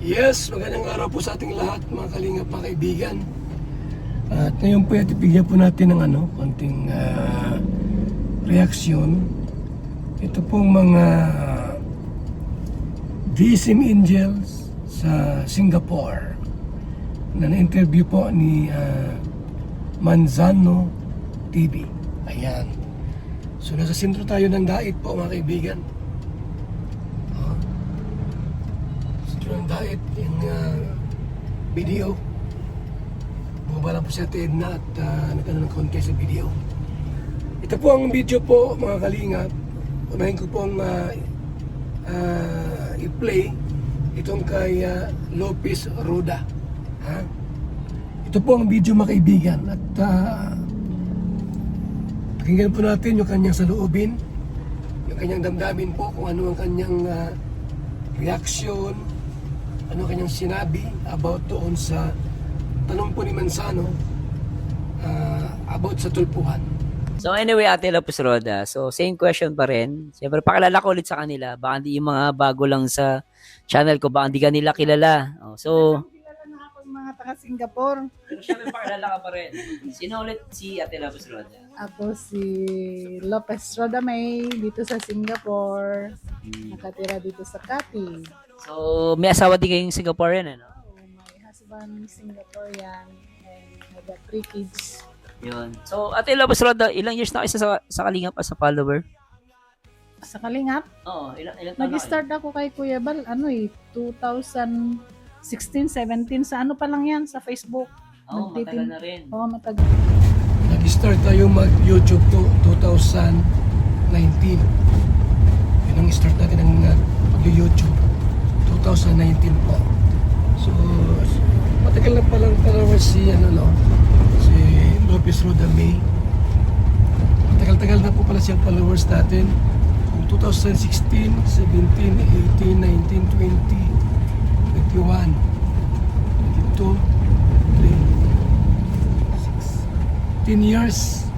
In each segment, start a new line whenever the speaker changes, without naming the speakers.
Yes, magandang araw po sa ating lahat mga kalingap, mga kaibigan. At ngayon po itibigyan po natin ng konting reaksyon. Ito pong mga DSM Angels sa Singapore na na-interview po ni Manzano TV. Ayan. So nasa sentro tayo ng daig po mga kaibigan. Ng diet yung video. Bumaba lang po si Ate Edna at nagkaroon ng contest sa video. Ito po ang video po mga kalingap. Unahin ko pong i-play itong kay Lopez Roda. Ito po ang video mga kaibigan at pakinggan po natin yung kanyang saloobin, yung kanyang damdamin po kung ano ang kanyang reaction, ano kanyang sinabi about doon sa tanong po ni Manzano about sa tulpuhan.
So anyway, Ate Lopez Roda, so same question pa rin. Siyempre, pakilala ko ulit sa kanila. Baka hindi yung mga bago lang sa channel ko, baka hindi kanila kilala. So,
Kilala na ako yung mga taga Singapore.
pero siyempre, pakilala ka pa rin. Sino ulit si Ate Lopez Roda?
Ako si Lopez Roda May dito sa Singapore. Nakatira dito sa Cati.
So, may asawa din kayong Singaporean, ano?
My husband Singaporean and I got 3 kids.
Yun. So, Ate Lopez Roda, ilang years na kayo sa Kalingap as a follower?
Sa Kalingap,
Oo, ilang taon na kayo?
nag-start ako kay Kuya Bal, 2016, 17, sa ano pa lang yan, sa Facebook.
Oo, matagal na rin.
Oo, matagal.
Nag-start tayo mag-YouTube to 2019. Yun ang start natin ng mag-YouTube 2019 po. So matagal na palang followers si si Lopez Roda May. Matagal-tagal na po pala siyang followers natin. 2016, 17, 18, 19, 20, 21, 22, 3, 10 years.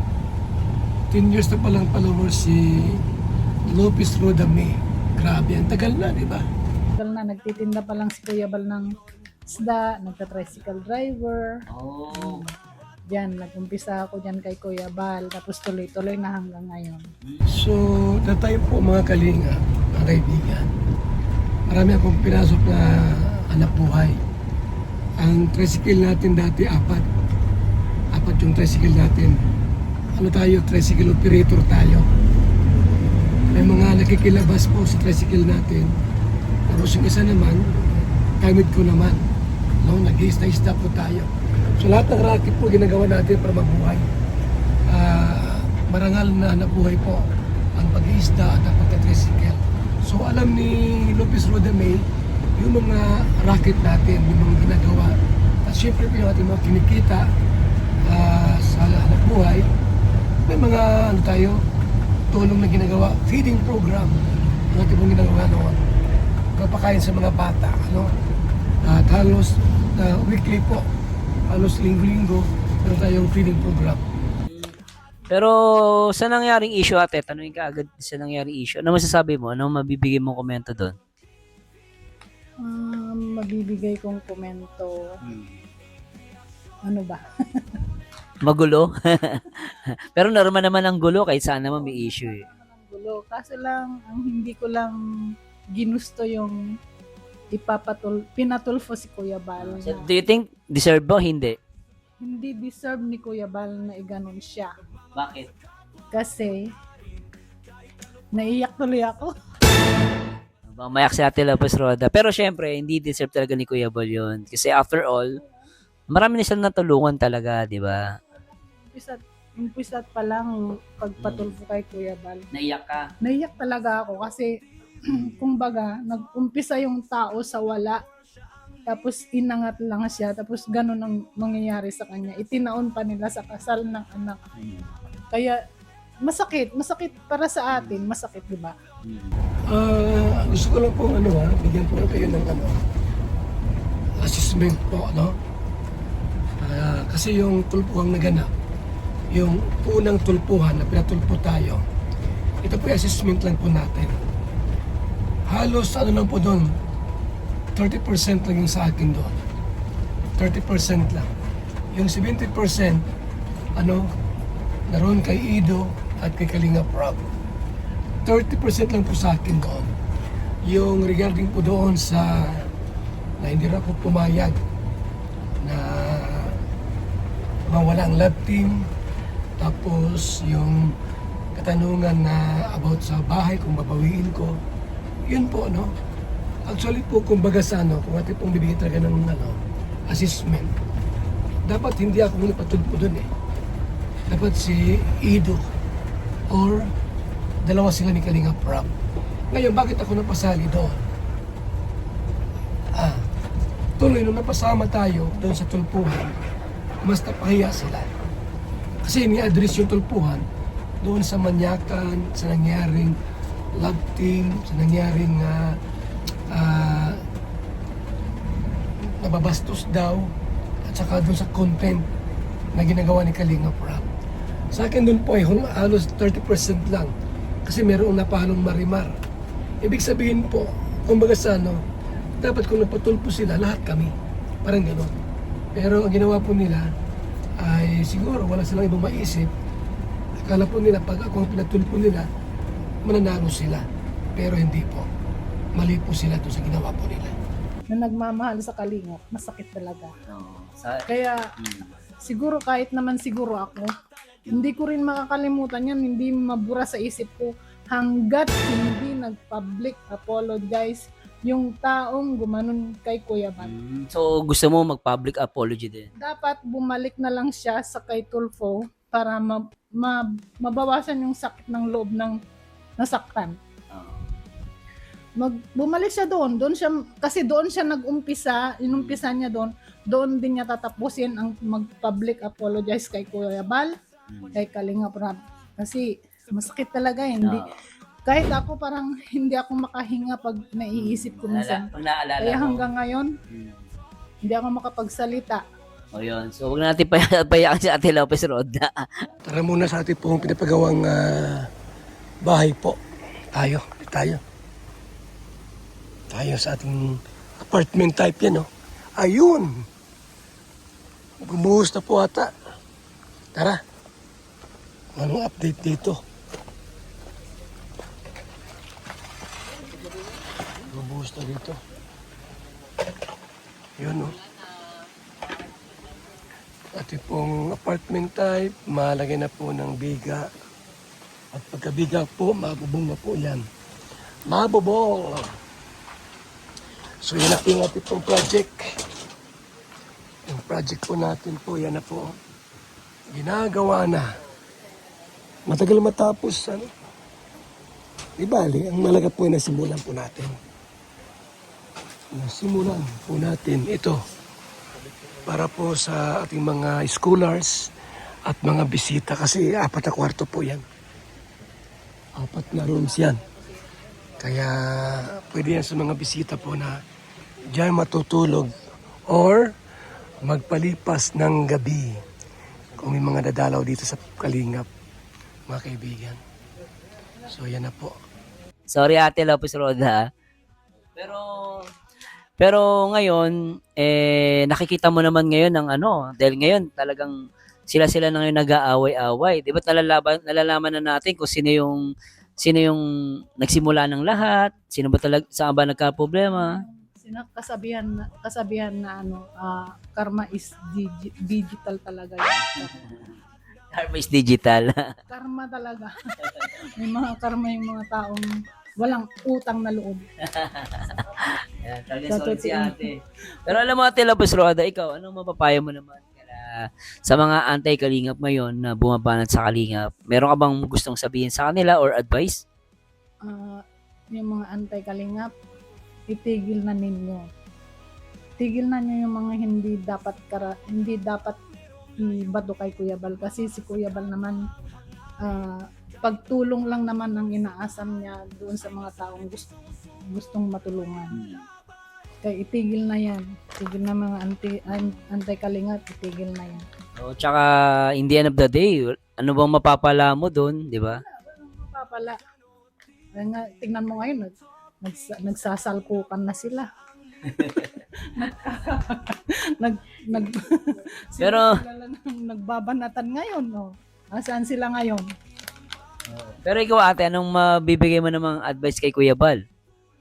10 years na palang followers si Lopez Roda May. Grabe, ang tagal na, di ba?
Tagal na, nagtitinda pa lang si Kuya Bal ng isda, nagka-tricycle driver.
Oo.
Diyan, nag-umpisa ako diyan kay Kuya Bal, tapos tuloy-tuloy na hanggang ngayon.
So, na tayo po mga kalinga, mga kaibigan. Marami akong pinasok na anak buhay. Ang tricycle natin dati, apat yung tricycle natin. Ano tayo, tricycle operator tayo. May mga nakikilabas po sa tricycle natin. Tapos yung isa naman, gamit ko naman. No, nag-i-isda po tayo. So lahat ng racket po ginagawa natin para mabuhay. Marangal na nabuhay po ang pag-iisda at ang pagka-tricycle. So alam ni Lopez Roda May yung mga racket natin, yung mga ginagawa. At syempre po yung ating mga kinikita sa hanap buhay. May mga tulong na ginagawa, feeding program ang ating pong ginagawa noon. Kapakain sa mga bata, At halos weekly po, halos linggo-linggo, meron tayong feeding program.
Pero sa nangyaring issue, Ate, tanungin ka agad sa nangyaring issue. Ano masasabi mo? Ano mabibigay mong komento doon?
Mabibigay kong komento, ano ba?
Magulo? Pero normal naman ang gulo kahit saan naman may issue eh.
Gulo. Kaso lang, ang hindi ko lang ginusto yung pinatulfo si Kuya Bal
So,
na
do you think deserve mo? Hindi.
hindi deserve ni Kuya Bal na iganon siya.
Bakit?
Kasi, naiyak tuloy ako.
Mayak si Ate Lopez Roda. Pero syempre, hindi deserve talaga ni Kuya Bal yun. Kasi after all, marami na silang natulungan talaga, di ba?
Umpisat pa lang pagpatulfo kay Kuya Bal.
Naiyak ka.
Naiyak talaga ako kasi kumbaga, nag-umpisa yung tao sa wala. Tapos inangat lang siya. Tapos ganun ang mangyayari sa kanya. Itinaon pa nila sa kasal ng anak. Kaya masakit para sa atin. Masakit, di ba?
Gusto ko lang pong bigyan po kayo ng assessment po, kasi yung tulpuhang naganap, yung unang tulpuhan na pinatulpo tayo, ito po yung assessment lang po natin. Halos lang po doon, 30% lang yung sa akin doon. 30% lang. Yung 70%, naroon kay Ido at kay Kalinga Prab. 30% lang po sa akin doon. Yung regarding po doon sa na hindi na ako pumayag na mawala ang love team, tapos yung katanungan na about sa bahay kung babawiin ko, yun po, actually po, kumbaga sa kung ating pong bibigyan talaga ng assessment, dapat hindi ako muna patulpo dun eh. Dapat si Ido or dalawa sila ni Kalinga Prab. Ngayon, bakit ako napasali doon? Tuloy, nung napasama tayo doon sa tulpuhan, mas napahiya sila. Kasi ni-address yung tulpuhan doon sa manyakan, sa nangyaring love team, sa nangyaring nababastos daw, at saka doon sa content na ginagawa ni Kalinga Prab. Sa akin doon po ay halos 30% lang kasi mayroong napalong marimar. Ibig sabihin po, kumbaga sa dapat kung napatulpo sila, lahat kami. Parang gano'n. Pero ang ginawa po nila ay siguro wala silang ibang maisip. Akala po nila pag ako ang pinatulpo nila, mananalo sila. Pero hindi po. Mali po sila doon sa ginawa po nila.
Na nagmamahal sa Kalinga, masakit talaga.
Kaya,
Kaya siguro kahit naman siguro ako, hindi ko rin makakalimutan yan, hindi mabura sa isip ko hanggat hindi nag-public apologize yung taong gumanon kay Kuya Bal.
so gusto mo mag-public apology din?
Dapat bumalik na lang siya sa kay Tulfo para mabawasan yung sakit ng loob ng nasaktan. Bumalik siya doon siya, kasi doon siya nag-umpisa, inumpisa niya doon din niya tatapusin ang mag-public apologize kay Kuya Bal, kay Kalinga Prab. Kasi masakit talaga, hindi. Kahit ako parang hindi ako makahinga pag naiisip ko minsan.
Pag naalala
Kaya
mo.
hanggang ngayon, hindi ako makapagsalita.
O yun. So, huwag na natin payakan si Ate Lopez Roda.
Tara muna sa ating pong pinapagawang bahay po. Tayo sa ating apartment type yan, Ayun! Gumuhos na po ata. Tara. Anong update dito? Gumuhos na dito. Yun, Ating pong apartment type, malagay na po ng biga. At pagkabiga po, mabubong na po yan. Mabubong! So yan na po yung ating pong project. Yung project po natin po, yan na po. Ginagawa na. Matagal matapos, Di bali, ang malaga po ay nasimulan po natin. Nasimulan po natin ito. Para po sa ating mga scholars at mga bisita. Kasi 4 na kwarto po yan. 4 na rooms yan. Kaya pwede yan sa mga bisita po na diyan matutulog or magpalipas ng gabi kung may mga dadalaw dito sa Kalingap, mga kaibigan. So yan na po.
Sorry Ate Lopez Roda. Pero ngayon, nakikita mo naman ngayon ng dahil ngayon talagang sila na ngayon nag-aaway-away. Di ba nalalaman na natin kung sino yung nagsimula ng lahat, sino ba talaga, saan ba nagka-problema?
Kasabihan na karma is digital talaga yun.
Karma is digital.
Karma talaga. May mga karma yung mga taong walang utang na loob.
Yan, talagang solid si Ate. Pero alam mo Ate Lopez Roda, ikaw, anong mapapayo mo naman sa mga anti-kalingap ngayon na bumabanat sa kalingap? Meron ka bang gustong sabihin sa kanila or advice?
Yung mga anti-kalingap, itigil na ninyo. Tigil na nyo yung mga hindi dapat ibato kay Kuya Bal, kasi si Kuya Bal naman pagtulong lang naman ang inaasam niya doon sa mga taong gustong matulungan. Kaya itigil na yan. Itigil na mga anti-kalingap, itigil na yan.
O, tsaka in the end of the day, ano bang mapapala mo doon, di ba?
Walang mapapala. Tingnan mo ngayon, nagsasalpukan na sila. nag nag
Pero-
sila nagbabanatan ngayon, no. Saan sila ngayon?
Pero ikaw ate, anong mabibigay mo namang advice kay Kuya Bal?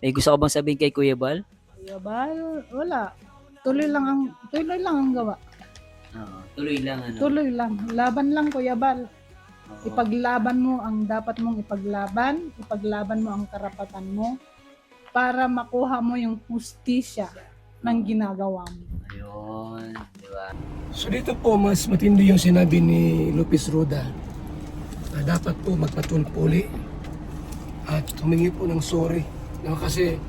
May gusto ko bang sabihin kay Kuya Bal?
Kuya Bal, wala. Tuloy lang ang gawa.
Tuloy lang ano.
Tuloy lang. Laban lang, Kuya Bal.
Oo.
Ipaglaban mo ang dapat mong ipaglaban mo ang karapatan mo para makuha mo yung hustisya ng ginagawa mo.
Ayun, di ba?
So dito po mas matindi yung sinabi ni Lopez Roda na dapat po magpatulpuli at humingi po ng sorry. No, kasi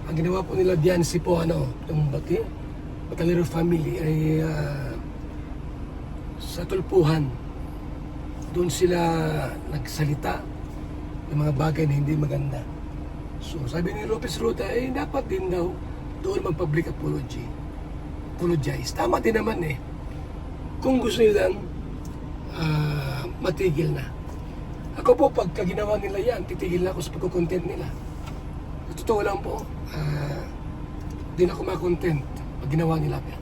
ang ginawa po nila diyan si po yung Batalero family ay sa tulpuhan. Doon sila nagsalita ng mga bagay na hindi maganda. So sabi ni Lopez Roda dapat din daw doon mag-public apologize. Tama din naman eh. Kung gusto nilang matigil na. Ako po, pagka ginawa nila yan, titigil na ako sa pagkukontent nila. Sa totoo lang po, di na ako makontent pag ginawa nila yan.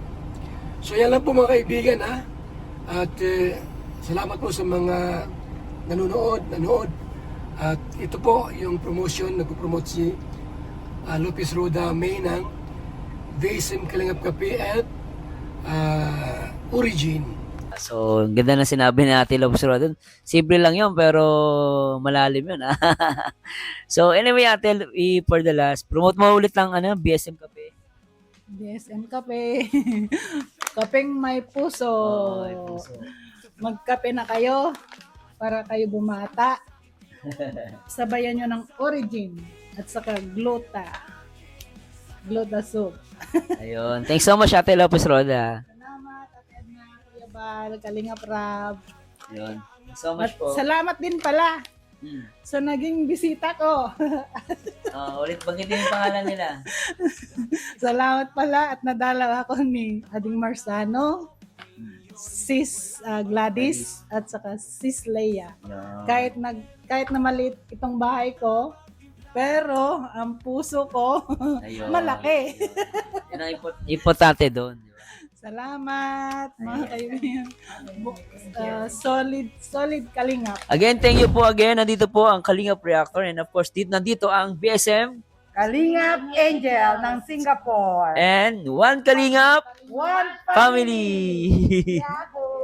So yan lang po mga kaibigan ha. At salamat po sa mga nanonood. At ito po yung promotion, nagpo-promote si Lopez Roda May ng VSM Kalingap Kape at Origin.
So, ang ganda na sinabi ni Ate Lopez Roda. Simple lang yun, pero malalim yun. So, anyway, Ate, for the last, promote mo ulit lang BSM Cafe.
BSM Kape. Kapeng may puso.
Ay, puso.
Magkape na kayo para kayo bumata. Sabayan nyo ng Origin at saka Glota soup.
Ayun. Thanks so much, Ate Lopez Roda.
Salamat, Ate Edna, Kuya Bal, Kalingap Rab.
Ayun. Thanks so
At
much po.
salamat din pala
Hmm.
sa naging bisita ko.
Ulit banggitin yung pangalan nila.
Salamat pala at nadala ako ni Ading Marsano, Sis Gladys at saka Sis Leia.
Ayun.
Kahit na maliit itong bahay ko, pero ang puso ko
Ayun.
malaki.
Yun ang importante doon. Di ba?
Salamat mga kaibigan. Solid Kalingap.
Again, thank you po again. Nandito po ang Kalingap Reactor and of course, nandito ang BSM
Kalingap Angel ng Singapore.
and One Kalingap
One
Family.
Yahoo!